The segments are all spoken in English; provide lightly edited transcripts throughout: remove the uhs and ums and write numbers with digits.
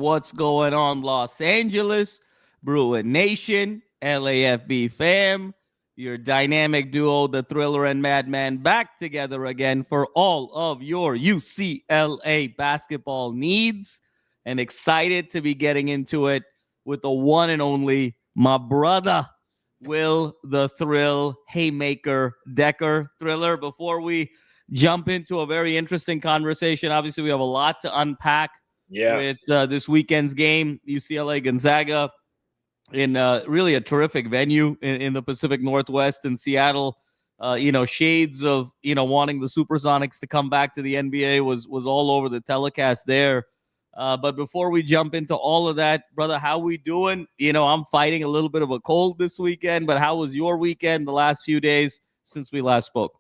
What's going on, Los Angeles, Bruin Nation, LAFB fam? Your dynamic duo, the Thriller and Madman, back together again for all of your UCLA basketball needs. And excited to be getting into it with the one and only, my brother, Will the Thrill Haymaker Decker. Thriller, before we jump into a very interesting conversation, obviously we have a lot to unpack with this weekend's game, UCLA Gonzaga, in really a terrific venue in the Pacific Northwest in Seattle. Shades of, wanting the Supersonics to come back to the NBA was all over the telecast there. But before we jump into all of that, brother, how we doing? I'm fighting a little bit of a cold this weekend, but how was your weekend the last few days since we last spoke?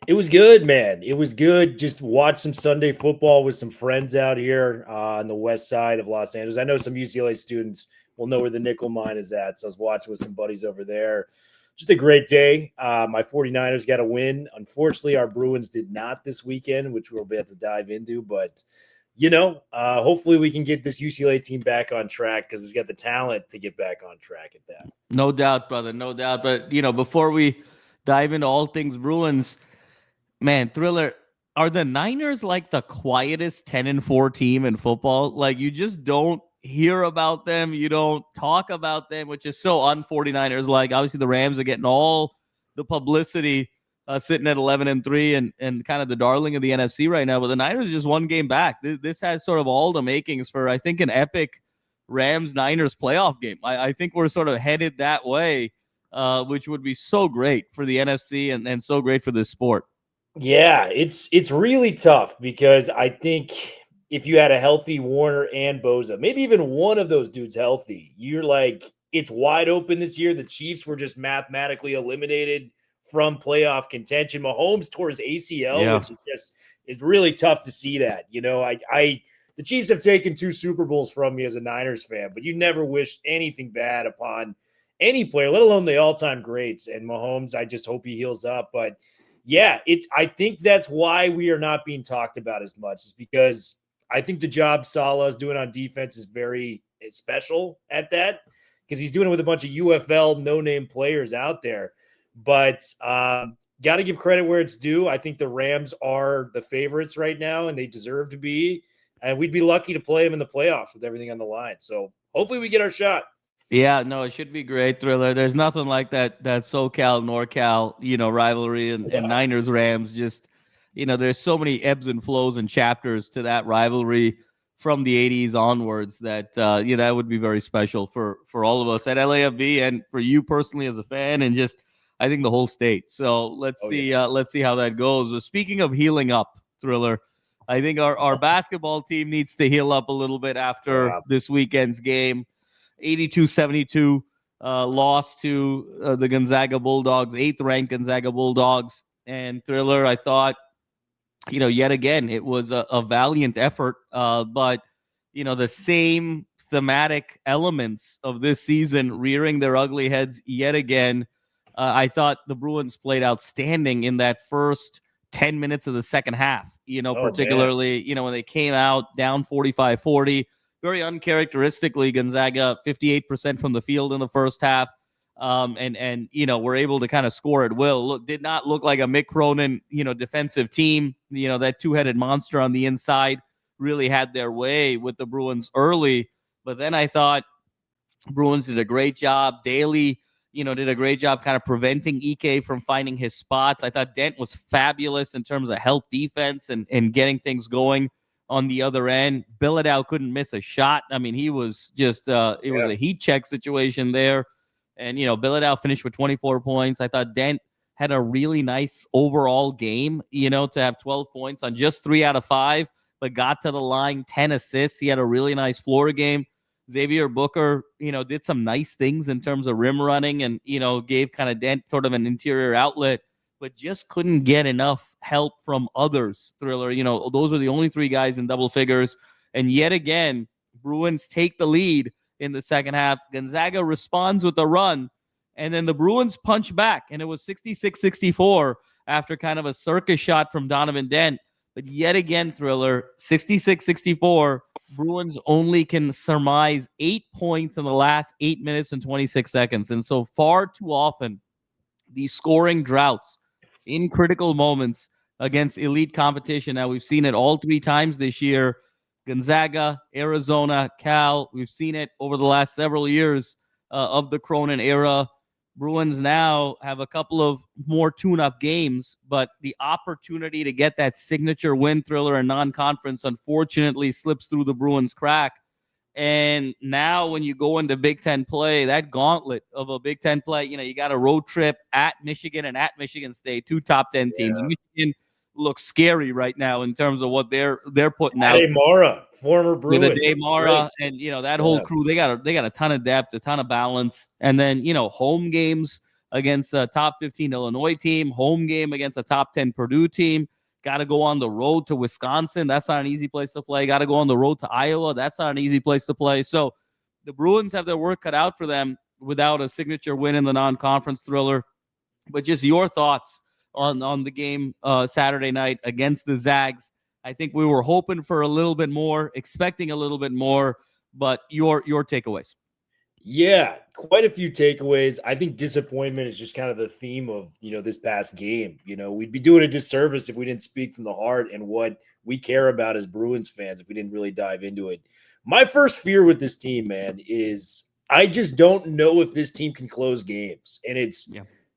It was good, man. It was good. Just watch some Sunday football with some friends out here on the west side of Los Angeles. I know some UCLA students will know where the nickel mine is at, so I was watching with some buddies over there. Just a great day. My 49ers got a win. Unfortunately, our Bruins did not this weekend, which we'll be able to dive into, but hopefully we can get this UCLA team back on track because it's got the talent to get back on track at that. No doubt, brother. No doubt. But, before we dive into all things Bruins, man, Thriller, are the Niners like the quietest 10-4 team in football? Like, you just don't hear about them. You don't talk about them, which is so un-49ers. Like, obviously the Rams are getting all the publicity, sitting at 11-3 and kind of the darling of the NFC right now. But the Niners are just one game back. This has sort of all the makings for, I think, an epic Rams-Niners playoff game. I think we're sort of headed that way, which would be so great for the NFC and so great for this sport. Yeah, it's really tough because I think if you had a healthy Warner and Boza, maybe even one of those dudes healthy, you're like, it's wide open this year. The Chiefs were just mathematically eliminated from playoff contention. Mahomes tore his ACL, which is it's really tough to see that. The Chiefs have taken 2 Super Bowls from me as a Niners fan, but you never wish anything bad upon any player, let alone the all-time greats. And Mahomes, I just hope he heals up. But yeah, I think that's why we are not being talked about as much, is because I think the job Saleh is doing on defense is very special at that, because he's doing it with a bunch of UFL no-name players out there. But got to give credit where it's due. I think the Rams are the favorites right now, and they deserve to be. And we'd be lucky to play them in the playoffs with everything on the line. So hopefully we get our shot. Yeah, no, it should be great, Thriller. There's nothing like that SoCal, NorCal, rivalry and Niners Rams. Just, there's so many ebbs and flows and chapters to that rivalry from the 80s onwards that, that would be very special for all of us at LAFB and for you personally as a fan and just, I think, the whole state. So let's see how that goes. But speaking of healing up, Thriller, I think our basketball team needs to heal up a little bit after this weekend's game. 82-72 loss to the Gonzaga Bulldogs, 8th-ranked Gonzaga Bulldogs. And Thriller, I thought, yet again, it was a valiant effort. But, the same thematic elements of this season rearing their ugly heads yet again. I thought the Bruins played outstanding in that first 10 minutes of the second half, particularly, when they came out down 45-40. Very uncharacteristically, Gonzaga 58% from the field in the first half, and were able to kind of score at will. Did not look like a Mick Cronin, defensive team. That two-headed monster on the inside really had their way with the Bruins early. But then I thought Bruins did a great job. Daly, did a great job kind of preventing Ike from finding his spots. I thought Dent was fabulous in terms of help defense and getting things going on the other end. Bilodeau couldn't miss a shot. I mean, he was just, was a heat check situation there. And, Bilodeau finished with 24 points. I thought Dent had a really nice overall game, to have 12 points on just 3 out of 5, but got to the line, 10 assists. He had a really nice floor game. Xavier Booker, did some nice things in terms of rim running and, gave kind of Dent sort of an interior outlet, but just couldn't get enough help from others, Thriller. Those were the only 3 guys in double figures. And yet again, Bruins take the lead in the second half. Gonzaga responds with a run, and then the Bruins punch back, and it was 66-64 after kind of a circus shot from Donovan Dent. But yet again, Thriller, 66-64, Bruins only can surmise 8 points in the last 8 minutes and 26 seconds. And so far too often, these scoring droughts in critical moments against elite competition. Now, we've seen it all 3 times this year. Gonzaga, Arizona, Cal. We've seen it over the last several years of the Cronin era. Bruins now have a couple of more tune-up games, but the opportunity to get that signature win, Thriller, and non-conference unfortunately slips through the Bruins' crack. And now when you go into Big Ten play, that gauntlet of a Big Ten play, you got a road trip at Michigan and at Michigan State, 2 top 10 teams. Michigan looks scary right now in terms of what they're putting out. Mara, former Bruin. With a Mara and, that whole crew, they got a ton of depth, a ton of balance. And then, home games against a top 15 Illinois team, home game against a top 10 Purdue team. Got to go on the road to Wisconsin. That's not an easy place to play. Got to go on the road to Iowa. That's not an easy place to play. So the Bruins have their work cut out for them without a signature win in the non-conference, Thriller. But just your thoughts on the game Saturday night against the Zags. I think we were hoping for a little bit more, expecting a little bit more, but your takeaways. Yeah, quite a few takeaways. I think disappointment is just kind of the theme of, this past game. We'd be doing a disservice if we didn't speak from the heart and what we care about as Bruins fans if we didn't really dive into it. My first fear with this team, man, is I just don't know if this team can close games. And it's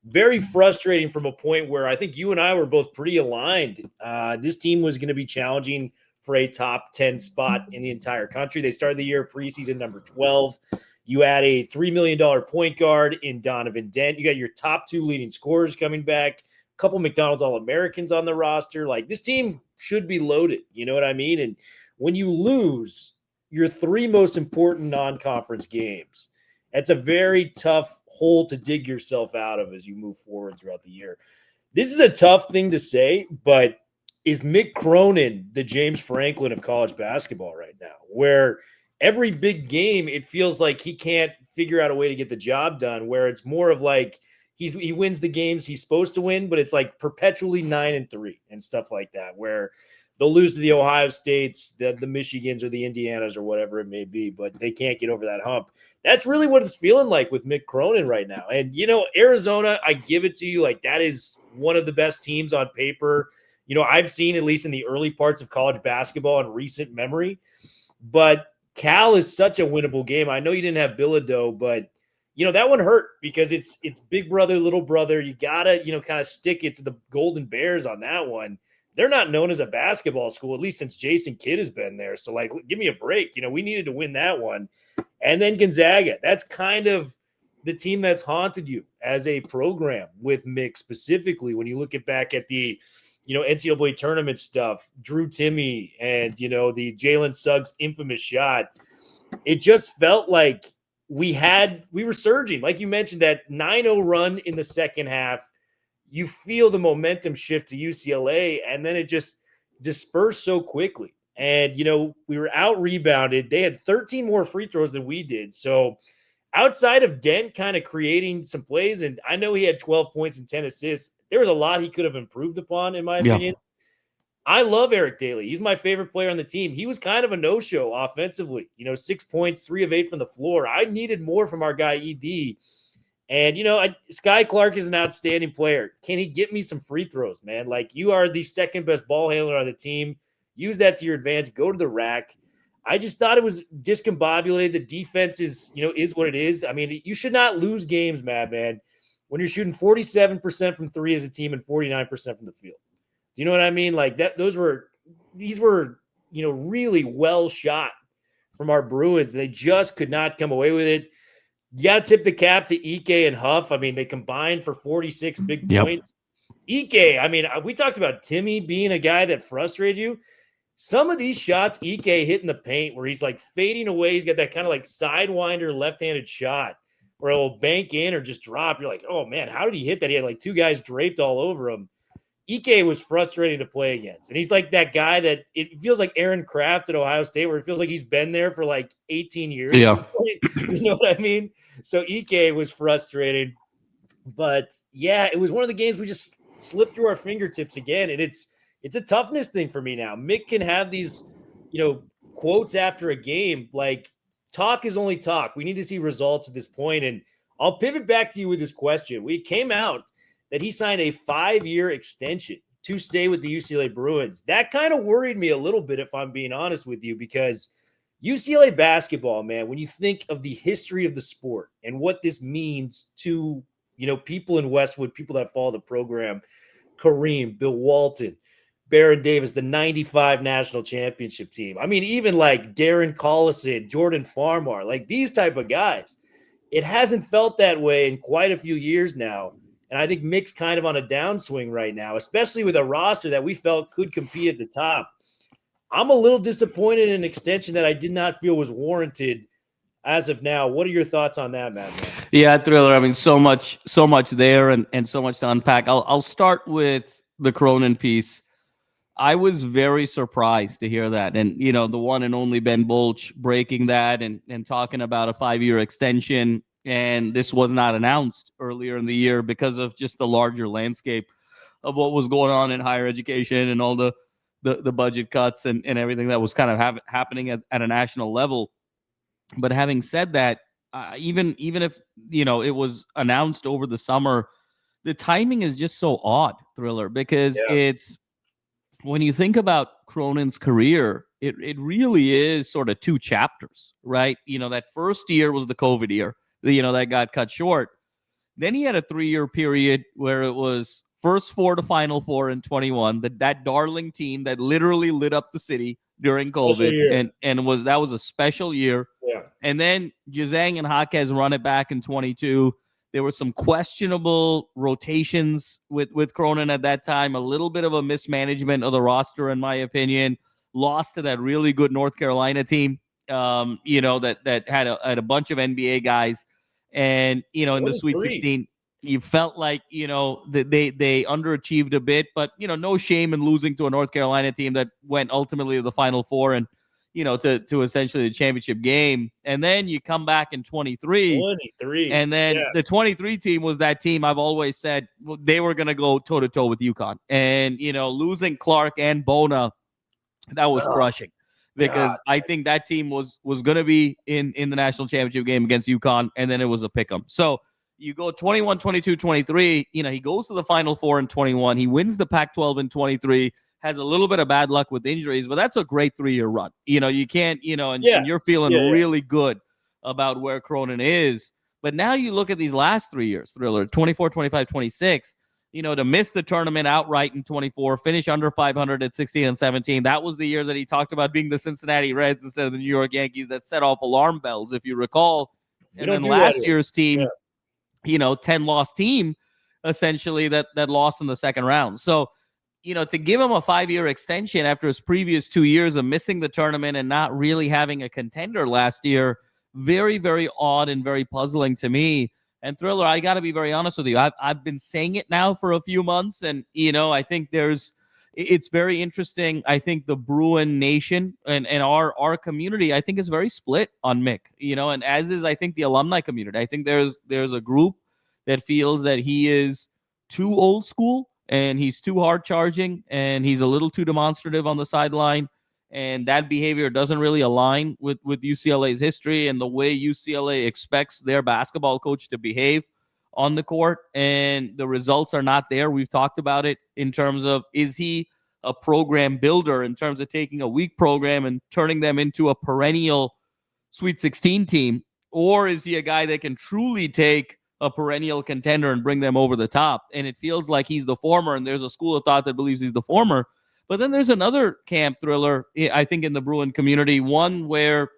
very frustrating from a point where I think you and I were both pretty aligned. This team was going to be challenging for a top 10 spot in the entire country. They started the year preseason number 12. You add a $3 million point guard in Donovan Dent. You got your top 2 leading scorers coming back, a couple McDonald's All-Americans on the roster. Like, this team should be loaded. You know what I mean? And when you lose your 3 most important non-conference games, that's a very tough hole to dig yourself out of as you move forward throughout the year. This is a tough thing to say, but is Mick Cronin the James Franklin of college basketball right now, where every big game, it feels like he can't figure out a way to get the job done, where it's more of like he wins the games he's supposed to win, but it's like perpetually 9-3 and stuff like that, where they'll lose to the Ohio States, the Michigans or the Indianas or whatever it may be, but they can't get over that hump. That's really what it's feeling like with Mick Cronin right now. And, Arizona, I give it to you. Like, that is one of the best teams on paper. I've seen, at least in the early parts of college basketball in recent memory, but Cal is such a winnable game. I know you didn't have Bilodeau, but that one hurt because it's big brother, little brother. You gotta, kind of stick it to the Golden Bears on that one. They're not known as a basketball school, at least since Jason Kidd has been there. So, like, give me a break. We needed to win that one. And then Gonzaga. That's kind of the team that's haunted you as a program with Mick specifically. When you look back at the NCAA tournament stuff, Drew Timme and, the Jalen Suggs infamous shot, it just felt like we were surging. Like you mentioned, that 9-0 run in the second half, you feel the momentum shift to UCLA, and then it just dispersed so quickly. And, we were out-rebounded. They had 13 more free throws than we did. So outside of Dent kind of creating some plays, and I know he had 12 points and 10 assists, there was a lot he could have improved upon, in my opinion. I love Eric Daly. He's my favorite player on the team. He was kind of a no-show offensively. 6 points, 3 of 8 from the floor. I needed more from our guy, ED. And, Sky Clark is an outstanding player. Can he get me some free throws, man? Like, you are the second best ball handler on the team. Use that to your advantage. Go to the rack. I just thought it was discombobulated. The defense is what it is. I mean, you should not lose games, Madman, when you're shooting 47% from 3 as a team and 49% from the field. Do you know what I mean? Like that, these were, really well shot from our Bruins. They just could not come away with it. You got to tip the cap to Ike and Huff. I mean, they combined for 46 big points. Ike, I mean, we talked about Timme being a guy that frustrated you. Some of these shots, Ike hitting the paint where he's like fading away. He's got that kind of like sidewinder left-handed shot where it'll bank in or just drop. You're like, oh man, how did he hit that? He had like 2 guys draped all over him. Ike was frustrating to play against. And he's like that guy that it feels like Aaron Kraft at Ohio State, where it feels like he's been there for like 18 years. Yeah. You know what I mean? So Ike was frustrating. But yeah, it was one of the games we just slipped through our fingertips again. And it's it's a toughness thing for me now. Mick can have these, quotes after a game. Like, talk is only talk. We need to see results at this point. And I'll pivot back to you with this question. We came out that he signed a 5-year extension to stay with the UCLA Bruins. That kind of worried me a little bit, if I'm being honest with you, because UCLA basketball, man, when you think of the history of the sport and what this means to, people in Westwood, people that follow the program, Kareem, Bill Walton, Baron Davis, the 95 national championship team. I mean, even like Darren Collison, Jordan Farmar, like these type of guys. It hasn't felt that way in quite a few years now. And I think Mick's kind of on a downswing right now, especially with a roster that we felt could compete at the top. I'm a little disappointed in an extension that I did not feel was warranted as of now. What are your thoughts on that, Madman? Yeah, Thriller. I mean, so much there and so much to unpack. I'll start with the Cronin piece. I was very surprised to hear that. And, the one and only Ben Bolch breaking that and talking about a 5-year extension. And this was not announced earlier in the year because of just the larger landscape of what was going on in higher education and all the budget cuts and everything that was kind of happening at a national level. But having said that, even if, it was announced over the summer, the timing is just so odd, Thriller, because it's, when you think about Cronin's career, it really is sort of 2 chapters, right? That first year was the COVID year, that got cut short. Then he had a 3-year period where it was first 4 to Final Four in 21, that darling team that literally lit up the city during COVID, and that was a special year. Yeah. And then Jazang and Jaquez run it back in 22. There were some questionable rotations with Cronin at that time, a little bit of a mismanagement of the roster, in my opinion. Lost to that really good North Carolina team, that had a bunch of NBA guys. And, in the Sweet 16, you felt like, they underachieved a bit, but, no shame in losing to a North Carolina team that went ultimately to the Final Four and, to essentially the championship game. And then you come back in 23. And then the 23 team was that team I've always said they were going to go toe-to-toe with UConn. And, losing Clark and Bona, that was crushing. Because I think that team was going to be in the national championship game against UConn, and then it was a pick-em. So you go 21, 22, 23. He goes to the Final Four in 21. He wins the Pac-12 in 23. Has a little bit of bad luck with injuries, but that's a great 3-year run. You can't, and you're feeling really good about where Cronin is. But now you look at these last 3 years, Thriller, 24, 25, 26, to miss the tournament outright in 24, finish under 500 at 16 and 17. That was the year that he talked about being the Cincinnati Reds instead of the New York Yankees. That set off alarm bells, if you recall. And then last year's team, 10-loss team, essentially, that lost in the second round. So, to give him a 5-year extension after his previous 2 years of missing the tournament and not really having a contender last year, very, very odd and very puzzling to me. And Thriller, I got to be very honest with you. I've been saying it now for a few months, and, I think it's very interesting. I think the Bruin Nation and our community, I think, is very split on Mick, and as is, I think, the alumni community. I think there's a group that feels that he is too old school, and he's too hard charging, and he's a little too demonstrative on the sideline. And that behavior doesn't really align with UCLA's history and the way UCLA expects their basketball coach to behave on the court. And the results are not there. We've talked about it in terms of, is he a program builder in terms of taking a weak program and turning them into a perennial Sweet 16 team? Or is he a guy that can truly take a perennial contender and bring them over the top? And it feels like he's the former, and there's a school of thought that believes he's the former. But then there's another camp, Thriller, I think, in the Bruin community, one where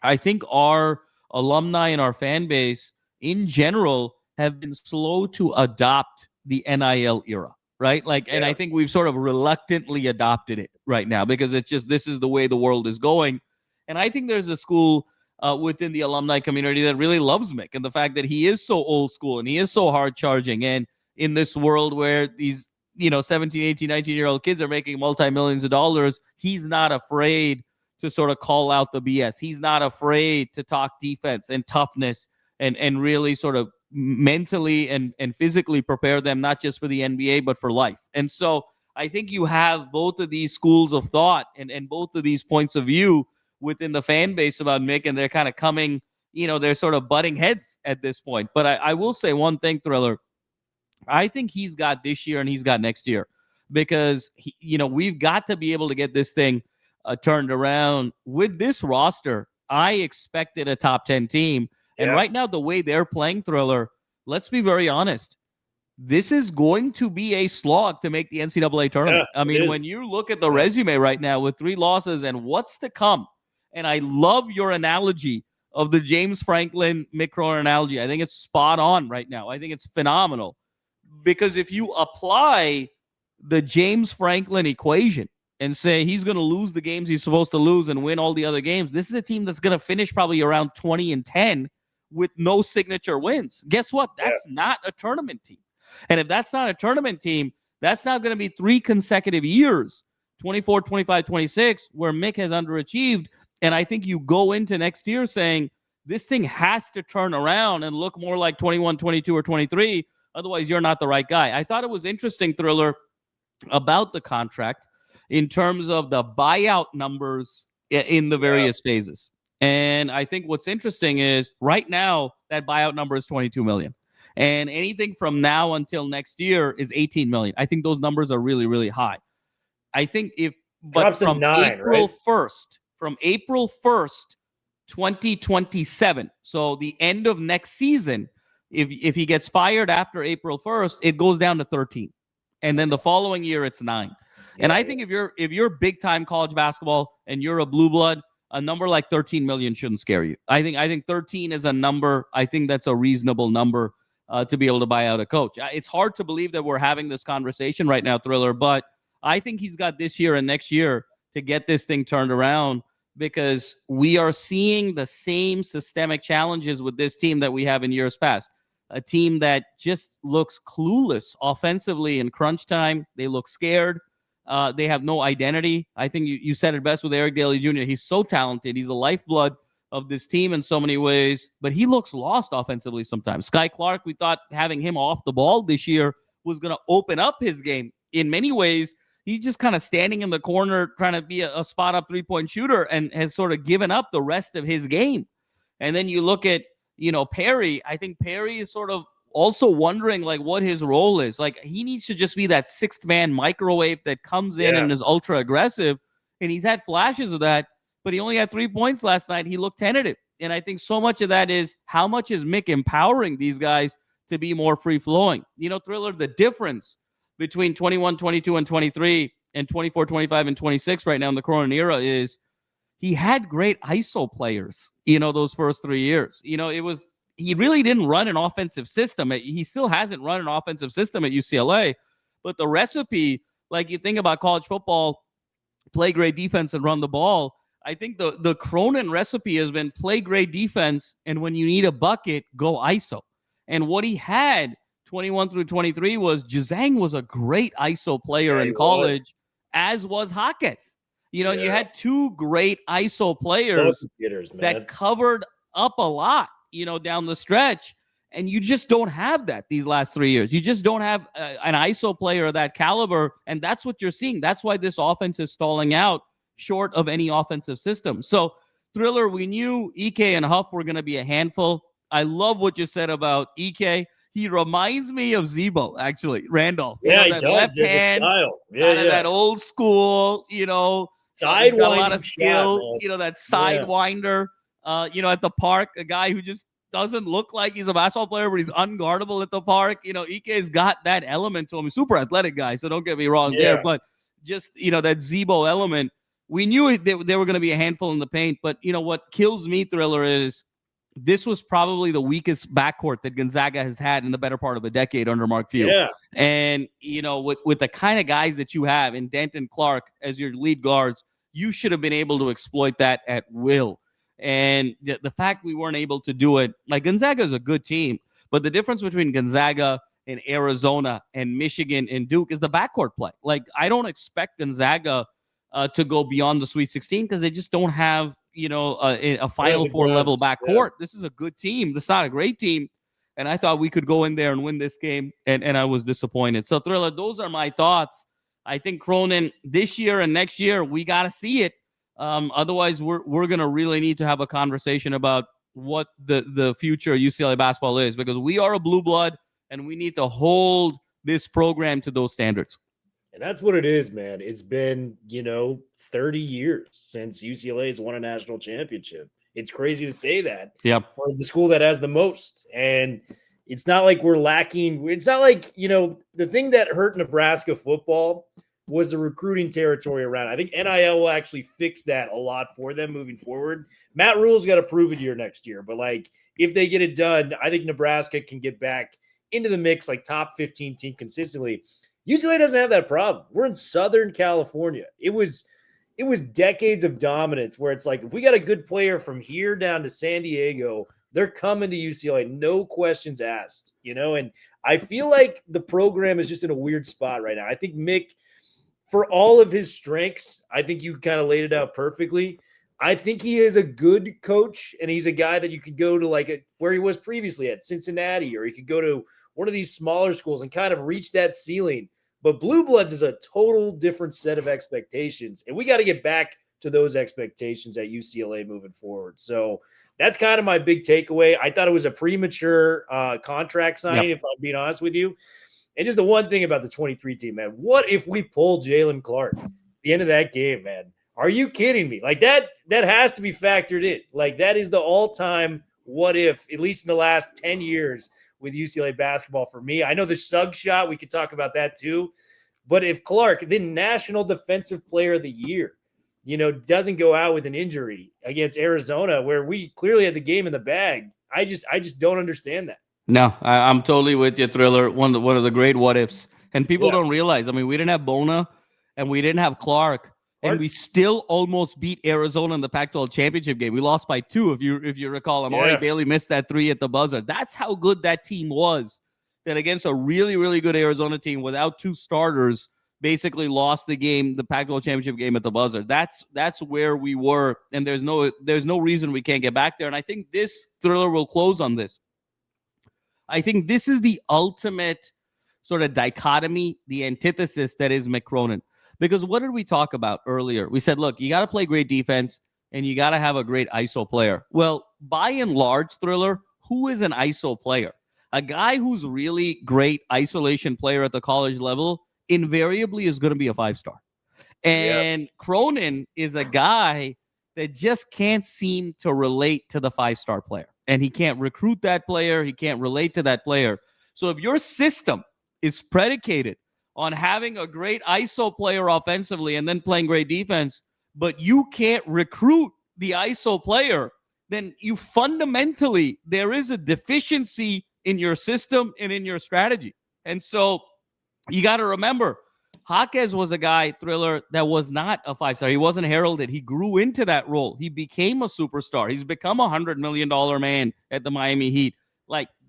I think our alumni and our fan base in general have been slow to adopt the NIL era, right? And I think we've sort of reluctantly adopted it right now because it's just, this is the way the world is going. And I think there's a school within the alumni community that really loves Mick, and the fact that he is so old school and he is so hard charging. And in this world where these 17, 18, 19-year-old kids are making multi-millions of dollars, he's not afraid to sort of call out the BS. He's not afraid to talk defense and toughness and really sort of mentally and physically prepare them, not just for the NBA, but for life. And so I think you have both of these schools of thought and both of these points of view within the fan base about Mick, and they're kind of coming, they're sort of butting heads at this point. But I will say one thing, Thriller. I think he's got this year and he's got next year because, we've got to be able to get this thing turned around. With this roster, I expected a top 10 team. And right now, the way they're playing, Thriller, let's be very honest. This is going to be a slog to make the NCAA tournament. I mean, when you look at the resume right now with 3 losses and what's to come, and I love your analogy of the James Franklin, Mick Cronin analogy. I think it's spot on right now. I think it's phenomenal because if you apply the James Franklin equation and say he's going to lose the games he's supposed to lose and win all the other games, this is a team that's going to finish probably around 20-10 with no signature wins. Guess what? That's not a tournament team. And if that's not a tournament team, that's not going to be 3 consecutive years, 24, 25, 26, where Mick has underachieved. And I think you go into next year saying this thing has to turn around and look more like 21, 22, or 23. Otherwise, you're not the right guy. I thought it was interesting, Thriller, about the contract in terms of the buyout numbers in the various phases. And I think what's interesting is right now that buyout number is $22 million. And anything from now until next year is $18 million. I think those numbers are really, really high. I think from April 1st, 2027, so the end of next season, if he gets fired after April 1st, it goes down to 13. And then the following year, it's 9. And I think if you're big time college basketball and you're a blue blood, a number like 13 million shouldn't scare you. I think 13 is a number. I think that's a reasonable number to be able to buy out a coach. It's hard to believe that we're having this conversation right now, Thriller, but I think he's got this year and next year to get this thing turned around because we are seeing the same systemic challenges with this team that we have in years past. A team that just looks clueless offensively in crunch time. They look scared. They have no identity. I think you said it best with Eric Daly Jr. He's so talented. He's the lifeblood of this team in so many ways, but he looks lost offensively sometimes. Sky Clark, we thought having him off the ball this year was going to open up his game. In many ways, he's just kind of standing in the corner trying to be a spot-up three-point shooter and has sort of given up the rest of his game. And then you look at, Perry. I think Perry is sort of also wondering, like, what his role is. Like, he needs to just be that sixth-man microwave that comes in and is ultra-aggressive, and he's had flashes of that, but he only had 3 points last night. He looked tentative. And I think so much of that is how much is Mick empowering these guys to be more free-flowing. Thriller, the difference between 21, 22, and 23 and 24, 25, and 26 right now in the Cronin era is he had great ISO players, those first 3 years. He really didn't run an offensive system. He still hasn't run an offensive system at UCLA, but the recipe, like you think about college football, play great defense and run the ball. I think the Cronin recipe has been play great defense, and when you need a bucket, go ISO. And what he had 21 through 23 was Jazang was a great ISO player in college, as was Hawkins. And you had 2 great ISO players that covered up a lot, down the stretch. And you just don't have that these last 3 years. You just don't have an ISO player of that caliber. And that's what you're seeing. That's why this offense is stalling out short of any offensive system. So, Thriller, we knew Ike and Huff were going to be a handful. I love what you said about Ike. He reminds me of Zebo, actually, Randolph. Yeah, he that does. left hand, that old school, sidewinder, got a lot of skill, shot, that sidewinder, at the park, a guy who just doesn't look like he's a basketball player, but he's unguardable at the park. Ike's got that element to him. He's a super athletic guy, so don't get me wrong there, but just, that Zebo element. We knew they were going to be a handful in the paint, but, what kills me, Thriller, is this was probably the weakest backcourt that Gonzaga has had in the better part of a decade under Mark Few. Yeah. And, with the kind of guys that you have in Dent and Clark as your lead guards, you should have been able to exploit that at will. And the fact we weren't able to do it, like Gonzaga is a good team, but the difference between Gonzaga and Arizona and Michigan and Duke is the backcourt play. Like, I don't expect Gonzaga to go beyond the Sweet 16 because they just don't have, a Final Four level backcourt. Yeah. This is a good team. This is not a great team. And I thought we could go in there and win this game, and I was disappointed. So, Thriller, those are my thoughts. I think Cronin this year and next year, we got to see it. Otherwise, we're going to really need to have a conversation about what the future of UCLA basketball is, because we are a blue blood and we need to hold this program to those standards. And that's what it is, man. It's been, 30 years since UCLA has won a national championship. It's crazy to say that for the school that has the most. And it's not like we're lacking. It's not like, the thing that hurt Nebraska football was the recruiting territory around. I think NIL will actually fix that a lot for them moving forward. Matt Rule's got a proven year next year, but if they get it done, I think Nebraska can get back into the mix, top 15 team consistently. UCLA doesn't have that problem. We're in Southern California. It was decades of dominance where it's if we got a good player from here down to San Diego, they're coming to UCLA, no questions asked, and I feel like the program is just in a weird spot right now. I think Mick, for all of his strengths, I think you kind of laid it out perfectly. I think he is a good coach, and he's a guy that you could go to where he was previously at Cincinnati, or he could go to one of these smaller schools and kind of reach that ceiling. But Blue Bloods is a total different set of expectations, and we got to get back to those expectations at UCLA moving forward. So that's kind of my big takeaway. I thought it was a premature contract signing, if I'm being honest with you. And just the one thing about the 23 team, man, what if we pull Jalen Clark at the end of that game, man? Are you kidding me? That has to be factored in. That is the all-time what if, at least in the last 10 years with UCLA basketball for me. I know the Suggs shot, we could talk about that too. But if Clark, the National Defensive Player of the Year, doesn't go out with an injury against Arizona, where we clearly had the game in the bag, I just don't understand that. No, I'm totally with you, Thriller. One of the great what ifs. And people don't realize, we didn't have Bona and we didn't have Clark. And we still almost beat Arizona in the Pac-12 championship game. We lost by 2, if you recall. Amari Bailey missed that 3 at the buzzer. That's how good that team was. That against a really, really good Arizona team without 2 starters, basically lost the game, the Pac-12 championship game at the buzzer. That's where we were, and there's no reason we can't get back there. And I think this, Thriller, will close on this. I think this is the ultimate sort of dichotomy, the antithesis that is Mick Cronin. Because what did we talk about earlier? We said, look, you got to play great defense and you got to have a great ISO player. Well, by and large, Thriller, who is an ISO player? A guy who's really great isolation player at the college level invariably is going to be a 5-star. And Cronin is a guy that just can't seem to relate to the 5-star player. And he can't recruit that player. He can't relate to that player. So if your system is predicated on having a great ISO player offensively and then playing great defense, but you can't recruit the ISO player, then you fundamentally, there is a deficiency in your system and in your strategy. And so you got to remember, Jaquez was a guy, Thriller, that was not a 5-star. He wasn't heralded. He grew into that role. He became a superstar. He's become $100 million man at the Miami Heat.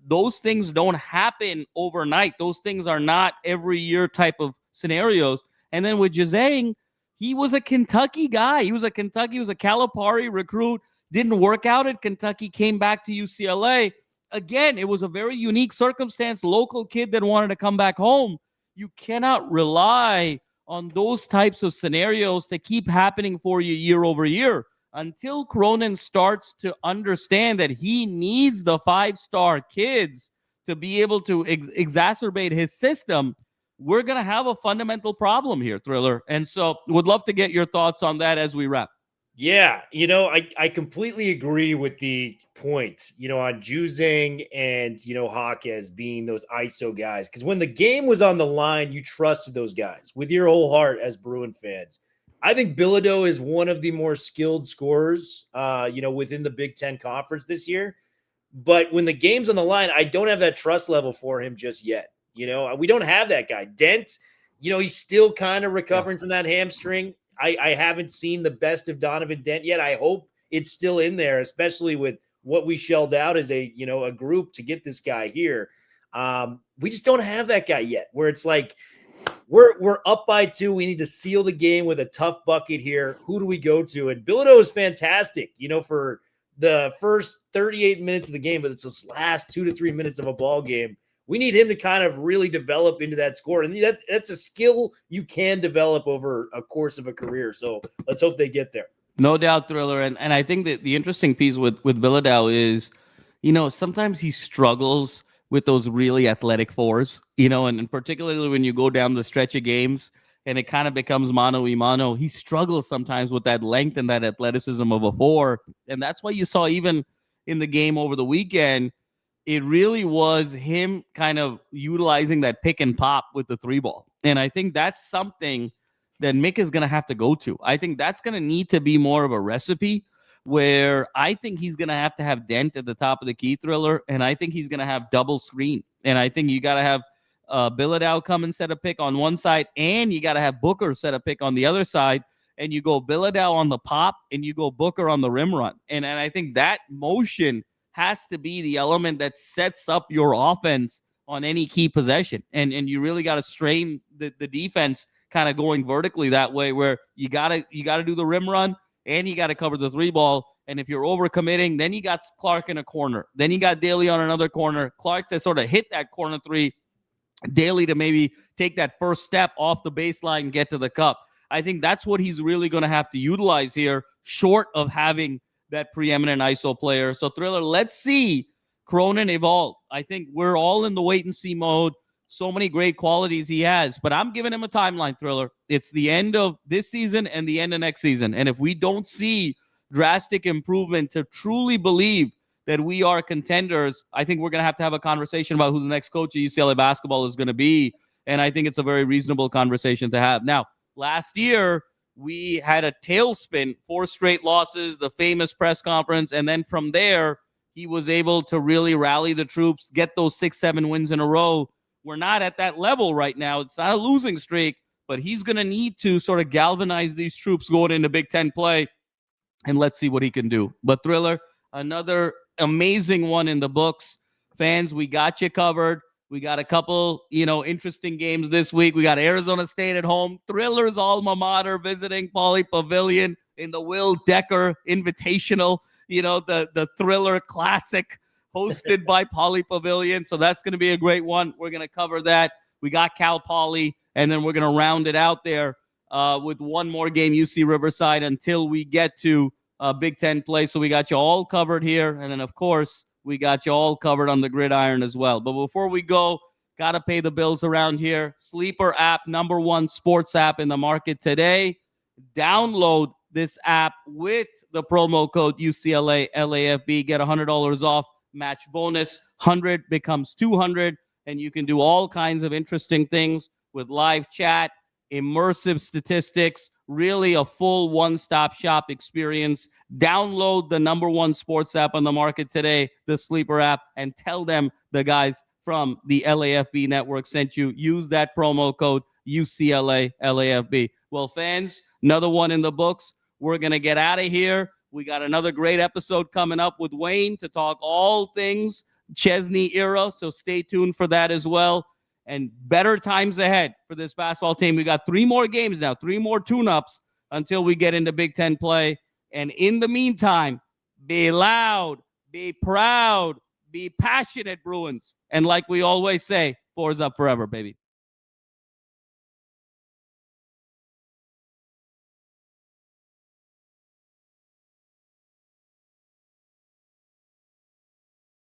Those things don't happen overnight. Those things are not every year type of scenarios. And then with Jazang, he was a Kentucky guy. He was a Calipari recruit. Didn't work out at Kentucky, came back to UCLA. Again, it was a very unique circumstance. Local kid that wanted to come back home. You cannot rely on those types of scenarios to keep happening for you year over year. Until Cronin starts to understand that he needs the 5-star kids to be able to exacerbate his system, we're going to have a fundamental problem here, Thriller. And so would love to get your thoughts on that as we wrap. Yeah, I completely agree with the points, on Juzang and, Jaquez being those ISO guys. Because when the game was on the line, you trusted those guys with your whole heart as Bruin fans. I think Bilodeau is one of the more skilled scorers, within the Big Ten Conference this year. But when the game's on the line, I don't have that trust level for him just yet. We don't have that guy. Dent, he's still kind of recovering from that hamstring. I haven't seen the best of Donovan Dent yet. I hope it's still in there, especially with what we shelled out as a group to get this guy here. We just don't have that guy yet, where it's we're up by 2. We need to seal the game with a tough bucket here. Who do we go to? And Bilodeau is fantastic, for the first 38 minutes of the game, but it's those last 2 to 3 minutes of a ball game We need him to kind of really develop into that scorer. And that's a skill you can develop over a course of a career. So let's hope they get there. No doubt, Thriller. And I think that the interesting piece with Bilodeau is, sometimes he struggles with those really athletic fours, and particularly when you go down the stretch of games and it kind of becomes mano-a-mano, he struggles sometimes with that length and that athleticism of a four. And that's why you saw even in the game over the weekend, it really was him kind of utilizing that pick and pop with the three ball. And I think that's something that Mick is going to have to go to. I think that's going to need to be more of a recipe where I think he's going to have Dent at the top of the key, Thriller, and I think he's going to have double screen. And I think you got to have Bilodeau come and set a pick on one side, and you got to have Booker set a pick on the other side, and you go Bilodeau on the pop, and you go Booker on the rim run. And I think that motion has to be the element that sets up your offense on any key possession. And you really got to strain the defense kind of going vertically that way, where you gotta do the rim run and you got to cover the three ball. And if you're overcommitting, then you got Clark in a corner. Then you got Daly on another corner. Clark to sort of hit that corner three. Daly to maybe take that first step off the baseline and get to the cup. I think that's what he's really going to have to utilize here, short of having that preeminent ISO player. So, Thriller, let's see Cronin evolve. I think we're all in the wait-and-see mode. So many great qualities he has, but I'm giving him a timeline, Thriller. It's the end of this season and the end of next season. And if we don't see drastic improvement to truly believe that we are contenders, I think we're going to have a conversation about who the next coach of UCLA basketball is going to be. And I think it's a very reasonable conversation to have. Now, last year, we had a tailspin, 4 straight losses, the famous press conference. And then from there, he was able to really rally the troops, get those 6-7 wins in a row. We're not at that level right now. It's not a losing streak, but he's going to need to sort of galvanize these troops going into Big Ten play, and let's see what he can do. But, Thriller, another amazing one in the books. Fans, we got you covered. We got a couple, interesting games this week. We got Arizona State at home. Thriller's alma mater visiting Pauley Pavilion in the Will Decker Invitational, the Thriller Classic hosted by Pauley Pavilion. So that's going to be a great one. We're going to cover that. We got Cal Poly, and then we're going to round it out there with one more game, UC Riverside, until we get to Big Ten play. So we got you all covered here. And then, of course, we got you all covered on the gridiron as well. But before we go, got to pay the bills around here. Sleeper app, #1 sports app in the market today. Download this app with the promo code UCLA LAFB. Get $100 off. Match bonus. 100 becomes 200. And you can do all kinds of interesting things with live chat, immersive statistics, really a full one-stop shop experience. Download the #1 sports app on the market today, the Sleeper app, and tell them the guys from the LAFB network sent you. Use that promo code UCLA LAFB. Well, fans, another one in the books. We're going to get out of here. We got another great episode coming up with Wayne to talk all things Chesney era, so stay tuned for that as well. And better times ahead for this basketball team. We got 3 more games now, 3 more tune-ups until we get into Big Ten play. And in the meantime, be loud, be proud, be passionate, Bruins. And like we always say, 4's up forever, baby.